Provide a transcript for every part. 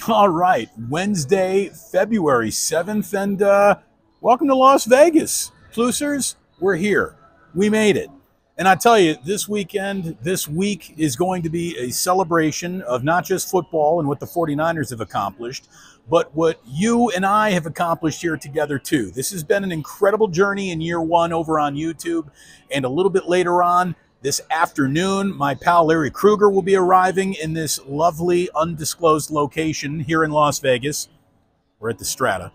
All right, Wednesday, February 7th, and welcome to Las Vegas. Plusers, we're here. We made it. And I tell you, this weekend, this week is going to be a celebration of not just football and what the 49ers have accomplished, but what you and I have accomplished here together, too. This has been an incredible journey in year one over on YouTube, and a little bit later on, this afternoon, my pal Larry Kruger will be arriving in this lovely undisclosed location here in Las Vegas. We're at the Strata.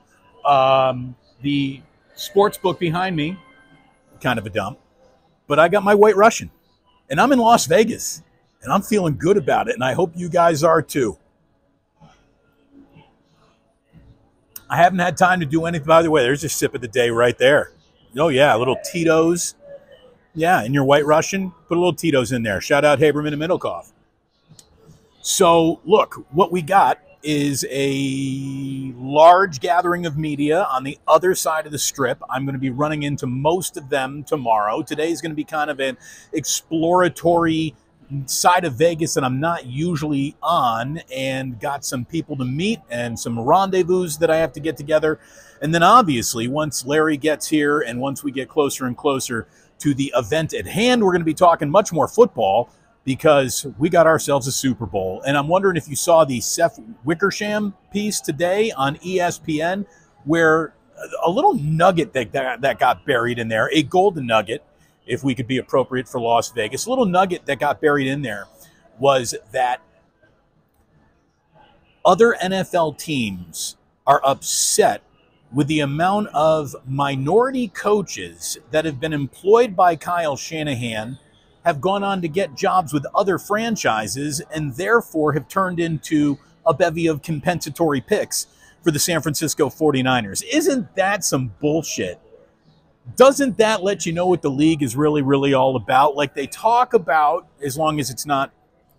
The sports book behind me, kind of a dump, but I got my White Russian, and I'm in Las Vegas, and I'm feeling good about it, and I hope you guys are too. I haven't had time to do anything. By the way, there's a sip of the day right there. Oh, yeah, a little Tito's. Yeah, in your White Russian, put a little Tito's in there. Shout out Haberman and Middlecoff. So, look, what we got is a large gathering of media on the other side of the strip. I'm going to be running into most of them tomorrow. Today's going to be kind of an exploratory side of Vegas that I'm not usually on, and got some people to meet and some rendezvous that I have to get together. And then, obviously, once Larry gets here and once we get closer and closer to the event at hand, we're going to be talking much more football because we got ourselves a Super Bowl. And I'm wondering if you saw the Seth Wickersham piece today on ESPN, where a little nugget that got buried in there, a golden nugget, if we could be appropriate for Las Vegas, a little nugget that got buried in there was that other NFL teams are upset with the amount of minority coaches that have been employed by Kyle Shanahan, have gone on to get jobs with other franchises, and therefore have turned into a bevy of compensatory picks for the San Francisco 49ers. Isn't that some bullshit? Doesn't that let you know what the league is really, really all about? Like, they talk about, as long as it's not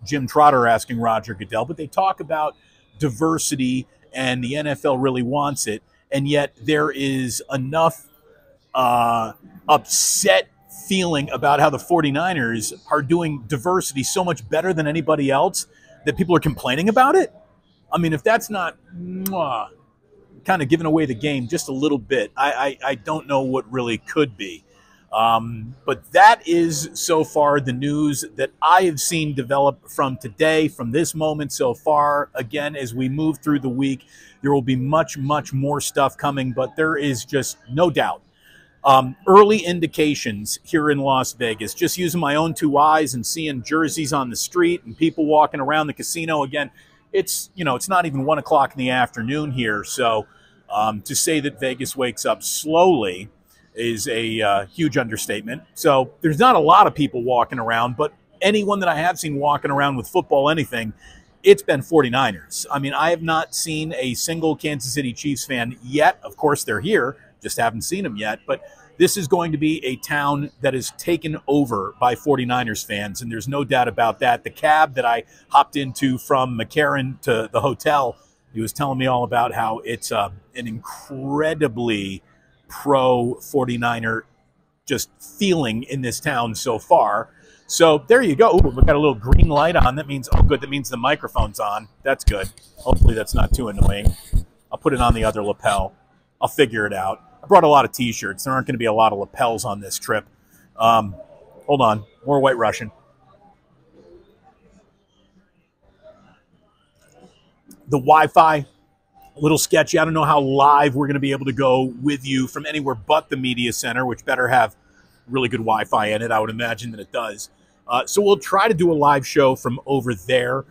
Jim Trotter asking Roger Goodell, but they talk about diversity and the NFL really wants it. And yet there is enough upset feeling about how the 49ers are doing diversity so much better than anybody else that people are complaining about it. I mean, if that's not kind of giving away the game just a little bit, I don't know what really could be. But that is so far the news that I have seen develop from today, from this moment so far. Again, as we move through the week, there will be much, much more stuff coming, but there is just no doubt. Early indications here in Las Vegas, just using my own two eyes and seeing jerseys on the street and people walking around the casino. Again, it's not even 1 o'clock in the afternoon here. So to say that Vegas wakes up slowly is a huge understatement. So there's not a lot of people walking around, but anyone that I have seen walking around with football anything, it's been 49ers. I mean, I have not seen a single Kansas City Chiefs fan yet. Of course, they're here, just haven't seen them yet. But this is going to be a town that is taken over by 49ers fans, and there's no doubt about that. The cab that I hopped into from McCarran to the hotel, he was telling me all about how it's an incredibly pro 49er just feeling in this town so far. So there you go. Ooh, we've got a little green light on. That means, oh, good. That means the microphone's on. That's good. Hopefully that's not too annoying. I'll put it on the other lapel. I'll figure it out. I brought a lot of T-shirts. There aren't going to be a lot of lapels on this trip. Hold on. More White Russian. The Wi-Fi, a little sketchy. I don't know how live we're going to be able to go with you from anywhere but the media center, which better have really good Wi-Fi in it. I would imagine that it does. So we'll try to do a live show from over there.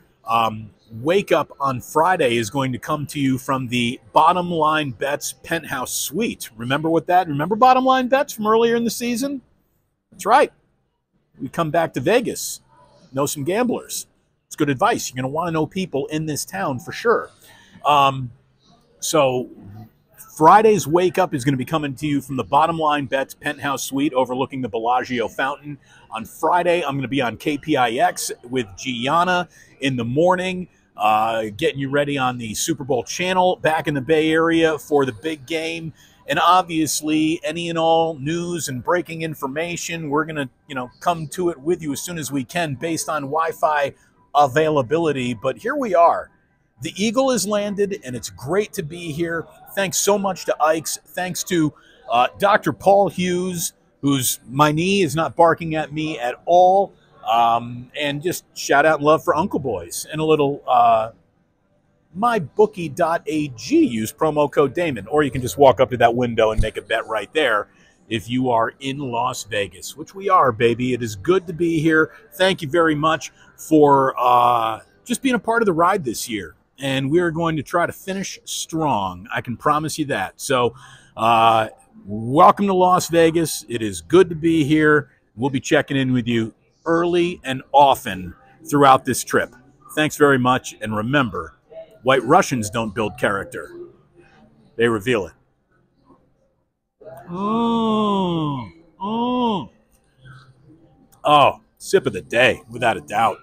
Wake Up on Friday is going to come to you from the Bottom Line Bets Penthouse Suite. Remember Bottom Line Bets from earlier in the season? That's right. We come back to Vegas, know some gamblers. It's good advice. You're going to want to know people in this town for sure. So Friday's Wake Up is going to be coming to you from the Bottom Line Bets Penthouse Suite overlooking the Bellagio Fountain. On Friday, I'm going to be on KPIX with Gianna in the morning, getting you ready on the Super Bowl channel back in the Bay Area for the big game. And obviously, any and all news and breaking information, we're going to, come to it with you as soon as we can based on Wi-Fi availability. But here we are. The Eagle has landed, and it's great to be here. Thanks so much to Ike's. Thanks to Dr. Paul Hughes, whose my knee is not barking at me at all. And just shout out and love for Uncle Boys and a little mybookie.ag. Use promo code Damon, or you can just walk up to that window and make a bet right there if you are in Las Vegas, which we are, baby. It is good to be here. Thank you very much for just being a part of the ride this year. And we are going to try to finish strong. I can promise you that. So welcome to Las Vegas. It is good to be here. We'll be checking in with you early and often throughout this trip. Thanks very much. And remember, White Russians don't build character. They reveal it. Oh, sip of the day, without a doubt.